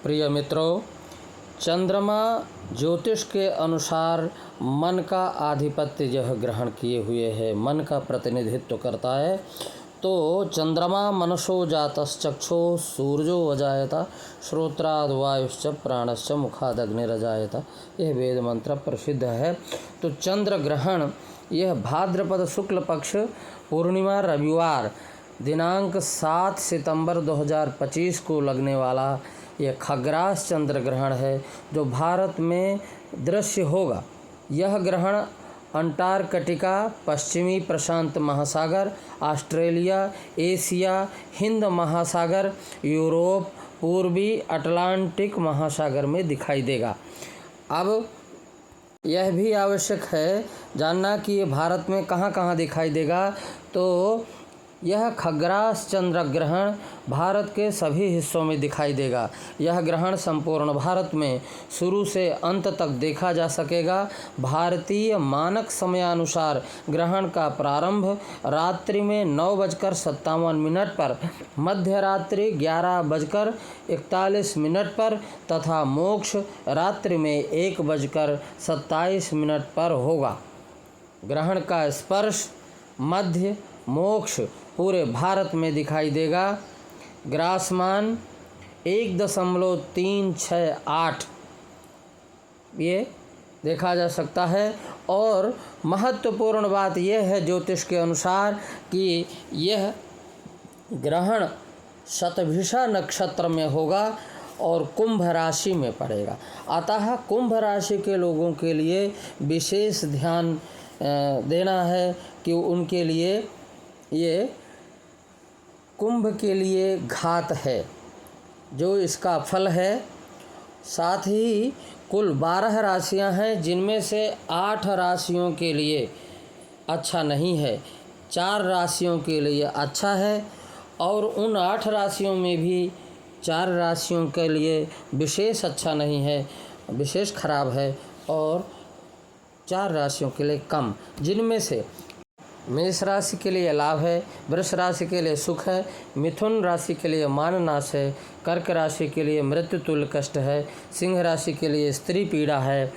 प्रिय मित्रों, चंद्रमा ज्योतिष के अनुसार मन का आधिपत्य यह ग्रहण किए हुए है, मन का प्रतिनिधित्व करता है। तो चंद्रमा मनसो जातश्चक्षो सूर्यो अजायता श्रोत्राद वायुश्च प्राणश्च मुखादग्निरजायता, यह वेद मंत्र प्रसिद्ध है। तो चंद्र ग्रहण यह भाद्रपद शुक्ल पक्ष पूर्णिमा रविवार दिनांक 7 सितंबर 2025 को लगने वाला यह खग्रास चंद्र ग्रहण है, जो भारत में दृश्य होगा। यह ग्रहण अंटार्कटिका, पश्चिमी प्रशांत महासागर, ऑस्ट्रेलिया, एशिया, हिंद महासागर, यूरोप, पूर्वी अटलांटिक महासागर में दिखाई देगा। अब यह भी आवश्यक है जानना कि ये भारत में कहाँ कहाँ दिखाई देगा। तो यह खग्रास चंद्र ग्रहण भारत के सभी हिस्सों में दिखाई देगा। यह ग्रहण संपूर्ण भारत में शुरू से अंत तक देखा जा सकेगा। भारतीय मानक समयानुसार ग्रहण का प्रारंभ रात्रि में 9:57 पर, मध्य रात्रि 11:41 पर तथा मोक्ष रात्रि में 1:27 पर होगा। ग्रहण का स्पर्श, मध्य, मोक्ष पूरे भारत में दिखाई देगा। ग्रासमान 1.368 ये देखा जा सकता है। और महत्वपूर्ण बात यह है ज्योतिष के अनुसार कि यह ग्रहण शतभिषा नक्षत्र में होगा और कुंभ राशि में पड़ेगा। अतः कुंभ राशि के लोगों के लिए विशेष ध्यान देना है कि उनके लिए ये कुंभ के लिए घात है, जो इसका फल है। साथ ही कुल 12 राशियां हैं, जिनमें से 8 राशियों के लिए अच्छा नहीं है, 4 राशियों के लिए अच्छा है। और उन 8 राशियों में भी 4 राशियों के लिए विशेष अच्छा नहीं है, विशेष खराब है, और 4 राशियों के लिए कम, जिनमें से मेष राशि के लिए लाभ है, वृष राशि के लिए सुख है, मिथुन राशि के लिए माननाश है, कर्क राशि के लिए मृत्यु तुल्य कष्ट है, सिंह राशि के लिए स्त्री पीड़ा है,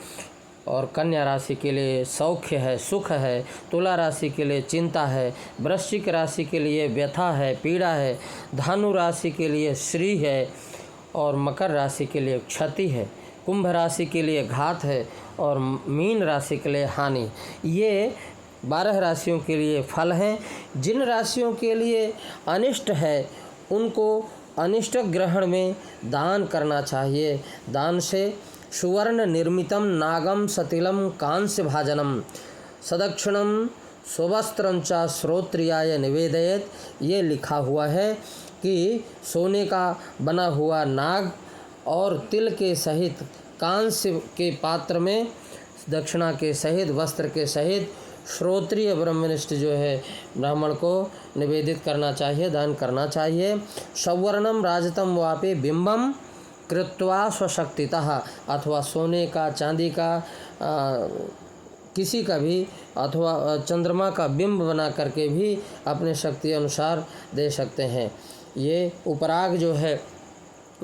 और कन्या राशि के लिए सौख्य है, सुख है, तुला राशि के लिए चिंता है, वृश्चिक राशि के लिए व्यथा है, पीड़ा है, धनु राशि के लिए श्री है, और मकर राशि के लिए क्षति है, कुंभ राशि के लिए घात है, और मीन राशि के लिए हानि। ये 12 राशियों के लिए फल हैं। जिन राशियों के लिए अनिष्ट है, उनको अनिष्ट ग्रहण में दान करना चाहिए। दान से सुवर्ण निर्मितम नागम सतिलम कांस्य भाजनम सदक्षिणम स्वस्त्रंचा श्रोत्रियाय निवेदयेत, ये लिखा हुआ है कि सोने का बना हुआ नाग और तिल के सहित कांस्य के पात्र में दक्षिणा के सहित, वस्त्र के सहित श्रोत्रिय ब्रह्मनिष्ठ जो है ब्राह्मण को निवेदित करना चाहिए, दान करना चाहिए। सवर्णम राजतम वापे बिंबम कृत्वा स्वशक्तितः, अथवा सोने का, चांदी का, किसी का भी, अथवा चंद्रमा का बिंब बना करके भी अपने शक्ति अनुसार दे सकते हैं। ये उपराग जो है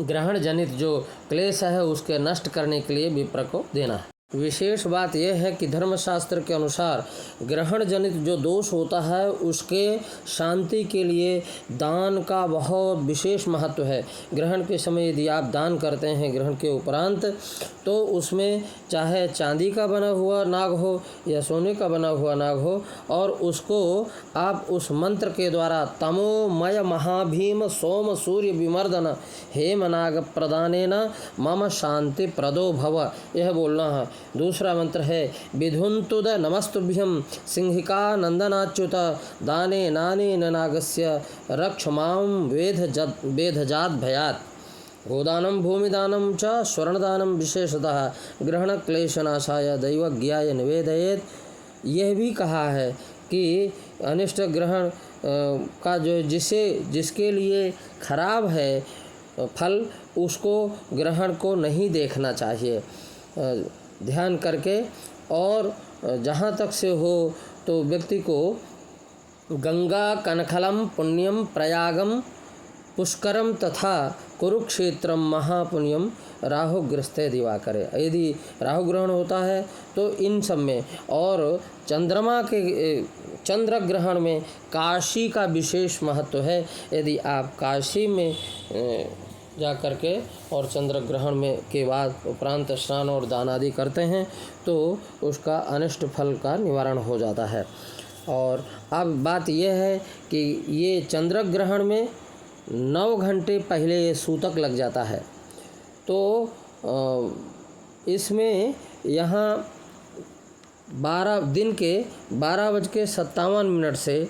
ग्रहण जनित जो क्लेश है उसके नष्ट करने के लिए विप्र को देना है। विशेष बात यह है कि धर्मशास्त्र के अनुसार ग्रहण जनित जो दोष होता है उसके शांति के लिए दान का बहुत विशेष महत्व है। ग्रहण के समय यदि आप दान करते हैं ग्रहण के उपरांत, तो उसमें चाहे चांदी का बना हुआ नाग हो या सोने का बना हुआ नाग हो, और उसको आप उस मंत्र के द्वारा तमोमय महाभीम सोम सूर्य विमर्दन हेम नाग प्रदानेन मम शांति प्रदो भव, यह बोलना है। दूसरा मंत्र है विधुंतुद नमस्तुभ्यम सिंहिका नंदनाच्युत दाने नाने नागस्य रक्ष मां वेधजात भयात, गोदानम भूमिदानम च स्वर्णदानम विशेषतः ग्रहण क्लेशनाशाय दैवज्ञाय निवेदयेत। यह भी कहा है कि अनिष्ट ग्रहण का जो जिसके लिए खराब है फल, उसको ग्रहण को नहीं देखना चाहिए ध्यान करके। और जहाँ तक से हो तो व्यक्ति को गंगा कनखलम पुण्यम प्रयागम पुष्करम तथा कुरुक्षेत्रम महापुण्यम राहुग्रस्ते दिवाकरे। यदि राहु ग्रहण होता है तो इन सब में, और चंद्र ग्रहण में काशी का विशेष महत्व है। यदि आप काशी में जा कर के और चंद्र ग्रहण में के बाद उपरांत स्नान और दान आदि करते हैं तो उसका अनिष्ट फल का निवारण हो जाता है। और अब बात यह है कि ये चंद्र ग्रहण में 9 घंटे पहले ये सूतक लग जाता है, तो इसमें यहाँ 12 दिन के 12:57 से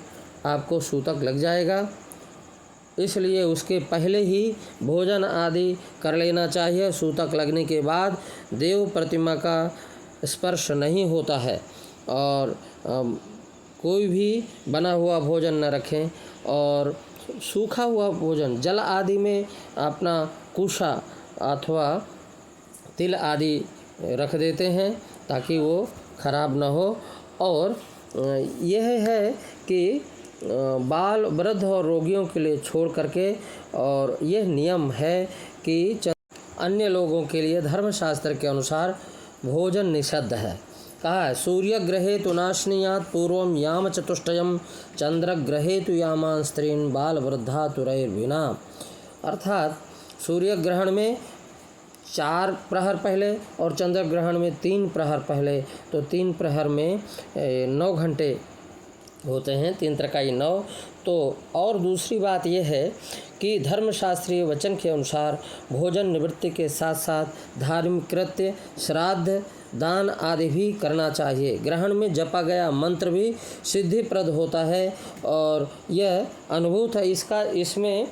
आपको सूतक लग जाएगा। इसलिए उसके पहले ही भोजन आदि कर लेना चाहिए। सूतक लगने के बाद देव प्रतिमा का स्पर्श नहीं होता है, और कोई भी बना हुआ भोजन न रखें, और सूखा हुआ भोजन जल आदि में अपना कुशा अथवा तिल आदि रख देते हैं ताकि वो खराब न हो। और यह है कि बाल, वृद्ध और रोगियों के लिए छोड़ करके, और यह नियम है कि अन्य लोगों के लिए धर्मशास्त्र के अनुसार भोजन निषिद्ध है। कहा है सूर्य ग्रहे तो नाशनीयात पूर्वम याम चतुष्टयम चंद्र ग्रहे तो यामान स्त्रीन बाल वृद्धा तुरैर्विना। अर्थात सूर्य ग्रहण में 4 प्रहर पहले और चंद्र ग्रहण में 3 प्रहर पहले, तो 3 प्रहर में 9 घंटे होते हैं, 3 त्रिकाई 9। तो और दूसरी बात यह है कि धर्मशास्त्रीय वचन के अनुसार भोजन निवृत्ति के साथ साथ धार्मिक कृत्य, श्राद्ध, दान आदि भी करना चाहिए। ग्रहण में जपा गया मंत्र भी सिद्धिप्रद होता है, और यह अनुभूत है इसमें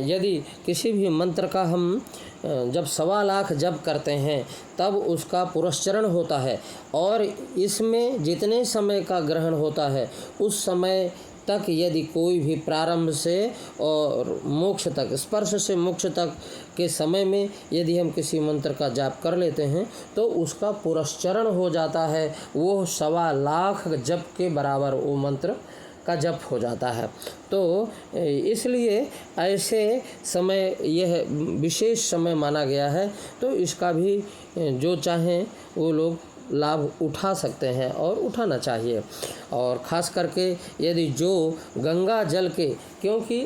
यदि किसी भी मंत्र का हम जब 1.25 लाख जप करते हैं तब उसका पुरस्चरण होता है, और इसमें जितने समय का ग्रहण होता है उस समय तक यदि कोई भी प्रारंभ से और मोक्ष तक, स्पर्श से मोक्ष तक के समय में यदि हम किसी मंत्र का जाप कर लेते हैं तो उसका पुरस्चरण हो जाता है। वो 1.25 लाख जप के बराबर वो मंत्र का जप हो जाता है। तो इसलिए ऐसे समय यह विशेष समय माना गया है, तो इसका भी जो चाहें वो लोग लाभ उठा सकते हैं और उठाना चाहिए। और ख़ास करके यदि जो गंगा जल के, क्योंकि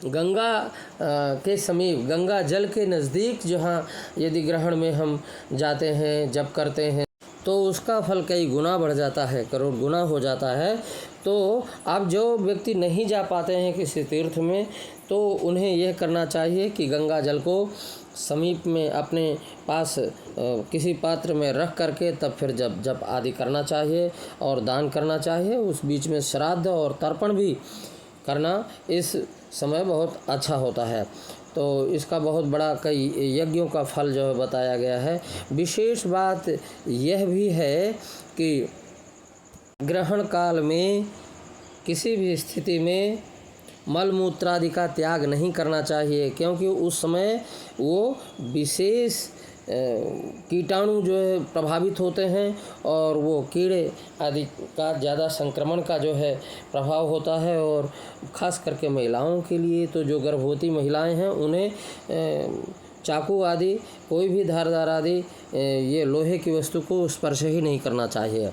गंगा के समीप, गंगा जल के नज़दीक जहाँ यदि ग्रहण में हम जाते हैं, जप करते हैं, तो उसका फल कई गुना बढ़ जाता है, करोड़ गुना हो जाता है। तो अब जो व्यक्ति नहीं जा पाते हैं किसी तीर्थ में, तो उन्हें यह करना चाहिए कि गंगा जल को समीप में अपने पास किसी पात्र में रख करके तब फिर जप आदि करना चाहिए और दान करना चाहिए। उस बीच में श्राद्ध और तर्पण भी करना इस समय बहुत अच्छा होता है। तो इसका बहुत बड़ा कई यज्ञों का फल जो है बताया गया है। विशेष बात यह भी है कि ग्रहण काल में किसी भी स्थिति में मल मूत्रादि का त्याग नहीं करना चाहिए, क्योंकि उस समय वो विशेष कीटाणु जो है प्रभावित होते हैं और वो कीड़े आदि का ज़्यादा संक्रमण का जो है प्रभाव होता है। और ख़ास करके महिलाओं के लिए तो जो गर्भवती महिलाएं हैं उन्हें चाकू आदि, कोई भी धारदार आदि ये लोहे की वस्तु को स्पर्श ही नहीं करना चाहिए।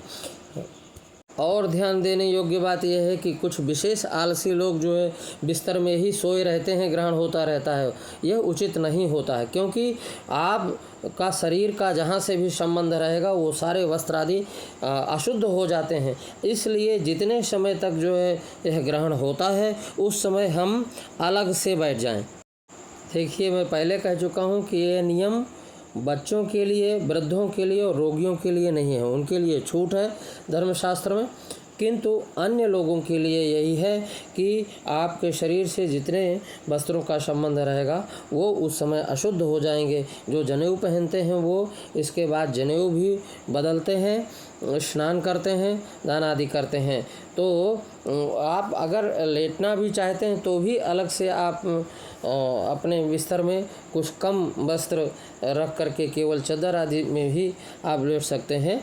और ध्यान देने योग्य बात यह है कि कुछ विशेष आलसी लोग जो है बिस्तर में ही सोए रहते हैं, ग्रहण होता रहता है। यह उचित नहीं होता है, क्योंकि आपका शरीर का जहाँ से भी संबंध रहेगा वो सारे वस्त्र आदि अशुद्ध हो जाते हैं। इसलिए जितने समय तक जो है यह ग्रहण होता है उस समय हम अलग से बैठ जाएं। देखिए, मैं पहले कह चुका हूँ कि ये नियम बच्चों के लिए, वृद्धों के लिए और रोगियों के लिए नहीं है, उनके लिए छूट है धर्मशास्त्र में। किंतु अन्य लोगों के लिए यही है कि आपके शरीर से जितने वस्त्रों का संबंध रहेगा वो उस समय अशुद्ध हो जाएंगे। जो जनेऊ पहनते हैं वो इसके बाद जनेऊ भी बदलते हैं, स्नान करते हैं, दान आदि करते हैं। तो आप अगर लेटना भी चाहते हैं तो भी अलग से आप अपने बिस्तर में कुछ कम वस्त्र रख करके केवल चादर आदि में भी आप लेट सकते हैं।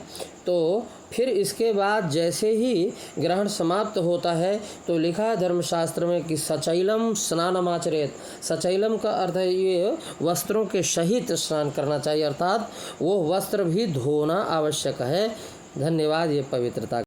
तो फिर इसके बाद जैसे ही ग्रहण समाप्त होता है तो लिखा है धर्मशास्त्र में कि सचैलम स्नानमाचरेत। सचैलम का अर्थ है ये वस्त्रों के सहित स्नान करना चाहिए, अर्थात वो वस्त्र भी धोना आवश्यक है। धन्यवाद ये पवित्रता